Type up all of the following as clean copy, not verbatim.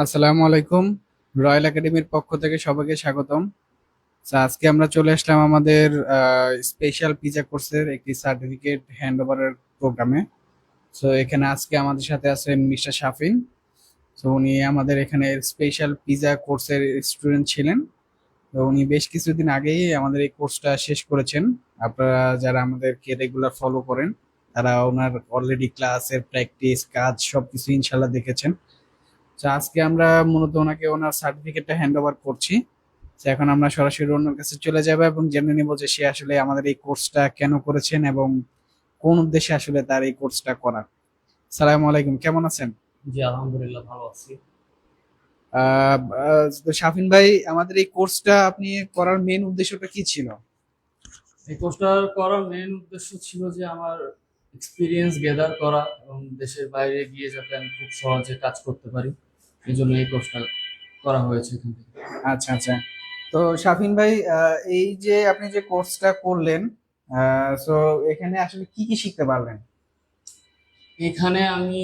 আসসালামু আলাইকুম। রয়্যাল একাডেমির পক্ষ থেকে সবাইকে স্বাগতম। আজকে আমরা চলে আসলাম আমাদের স্পেশাল পিজা কোর্সের একটি সার্টিফিকেট হ্যান্ড ওভারের প্রোগ্রামে। এখানে আজকে আমাদের সাথে আছেন মিস্টার শাফিন। উনি আমাদের এখানে স্পেশাল পিজা কোর্সের স্টুডেন্ট ছিলেন। তো উনি বেশ কিছুদিন আগেই আমাদের এই কোর্সটা শেষ করেছেন। আপনারা যারা আমাদেরকে রেগুলার ফলো করেন তারা ওনার অলরেডি ক্লাসের প্র্যাকটিস কাজ সবকিছু ইনশাল্লাহ দেখেছেন। আজকে আমরা মূলত ওনাকে ওনার সার্টিফিকেটটা হ্যান্ড ওভার করছি। এখন আমরা সরাসরি ওনার কাছে চলে যাব এবং জেনে নিব যে সে আসলে আমাদের এই কোর্সটা কেন করেছেন এবং কোন উদ্দেশ্যে আসলে তার এই কোর্সটা করা। সালাম আলাইকুম, কেমন আছেন? জি, আলহামদুলিল্লাহ ভালো আছি। তো শাফিন ভাই, আমাদের এই কোর্সটা আপনি করার মেন উদ্দেশ্যটা কি ছিল? এই কোর্সটা করার মেইন উদ্দেশ্য ছিল যে আমার এক্সপিরিয়েন্স গেদার করা এবং দেশের বাইরে গিয়ে যাতে আমি খুব সহজে কাজ করতে পারি, এই জন্য এই কোর্সটা করা হয়েছে এখান থেকে। আচ্ছা আচ্ছা। তো শাফিন ভাই, এই যে আপনি যে কোর্সটা করলেন, তো এখানে আসলে কি কি শিখতে পারলেন? এখানে আমি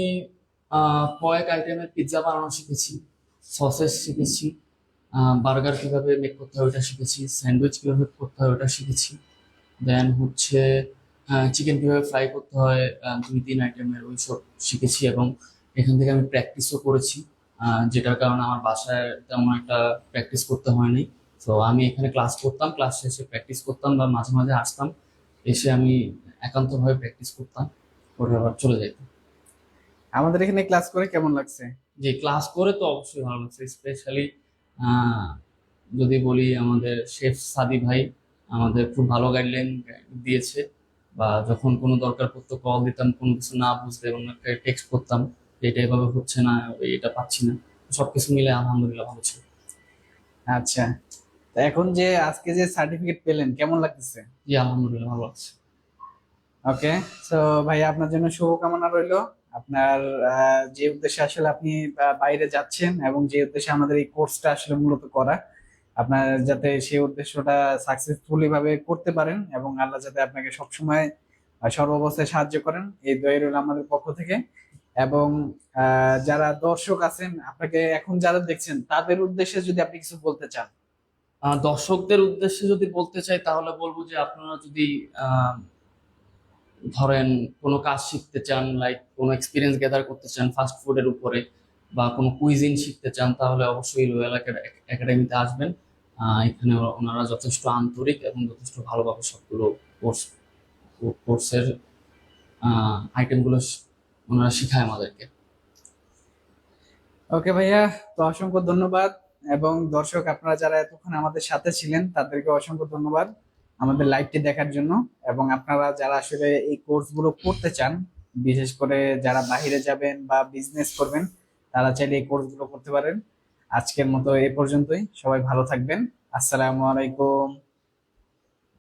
কয়েক আইটেমের পিৎজা বানানো শিখেছি, সসেস শিখেছি, বার্গার কিভাবে মেক করতে হয় ওটা শিখেছি, স্যান্ডউইচ কিভাবে করতে হয় ওটা শিখেছি। দেন হচ্ছে চিকেন কিভাবে ফ্রাই করতে হয়, 2-3 আইটেমের ওইসব শিখেছি এবং এখান থেকে আমি প্র্যাকটিসও করেছি, যেটার কারণে আমার বাসায় তেমন একটা প্র্যাকটিস করতে হয়নি। তো আমি এখানে ক্লাস করতাম, ক্লাস শেষে প্র্যাকটিস করতাম বা মাঝে মাঝে আসতাম, এসে আমি একান্তভাবে প্র্যাকটিস করতাম, করে আবার চলে যাইতাম। আমাদের এখানে ক্লাস করে কেমন লাগছে? যে ক্লাস করে তো অবশ্যই ভালো লাগছে, স্পেশালি যদি বলি আমাদের শেফ সাদি ভাই আমাদের খুব ভালো গাইডলাইন দিয়েছে। বা যখন কোনো দরকার পড়তো কল দিতাম, কোনো কিছু না বুঝলে ওনাকে টেক্সট করতাম যে এটা এভাবে হচ্ছে না, এটা পাচ্ছি না। সবকিছু মিলে আলহামদুলিল্লাহ ভালো ছিল। আচ্ছা। তো এখন যে আজকে যে সার্টিফিকেট পেলেন কেমন লাগতেছে? জি, আলহামদুলিল্লাহ ভালো আছে। ওকে। তো ভাই, আপনার জন্য শুভকামনা রইলো। আপনার যে উদ্দেশ্যে আসলে আপনি বাইরে যাচ্ছেন এবং যে উদ্দেশ্যে আমাদের এই কোর্সটা আসলে মূলত করা, আপনার যাতে সেই উদ্দেশ্যটা সাকসেসফুলি ভাবে করতে পারেন এবং আল্লাহ যাতে আপনাকে সবসময় সর্বাবস্থায় সাহায্য করেন, এই দোয়াই রইল আমাদের পক্ষ থেকে। এবং যারা দর্শক আছেন, আপনাকে এখন যারা দেখছেন তাদের উদ্দেশ্যে যদি আপনি কিছু বলতে চান। দর্শকদের উদ্দেশ্যে যদি বলতে চাই তাহলে বলবো যে আপনারা যদি আহ ধরেন কোনো কাজ শিখতে চান, লাইক কোনো এক্সপিরিয়েন্স গ্যাদার করতে চান ফাস্ট ফুডের উপরে, বা কোনো কুইজিন শিখতে চান, তাহলে অবশ্যই রয়্যাল একাডেমিতে আসবেন। এখানে ওনারা যথেষ্ট আন্তরিক এবং যথেষ্ট ভালোভাবে সবগুলো কোর্স কোর্সের আইটেমগুলো ওনারা শিখায় আমাদেরকে। ওকে ভাইয়া, তো অসংখ্য ধন্যবাদ। এবং দর্শক আপনারা যারা এতক্ষণ আমাদের সাথে ছিলেন তাদেরকে অসংখ্য ধন্যবাদ আমাদের লাইভটি দেখার জন্য। এবং আপনারা যারা আসলে এই কোর্সগুলো করতে চান, বিশেষ করে যারা বাইরে যাবেন বা বিজনেস করবেন, তারা চাইলে এই কোর্সগুলো করতে পারেন। আজকের মতো এ পর্যন্তই, সবাই ভালো থাকবেন। আসসালামু আলাইকুম।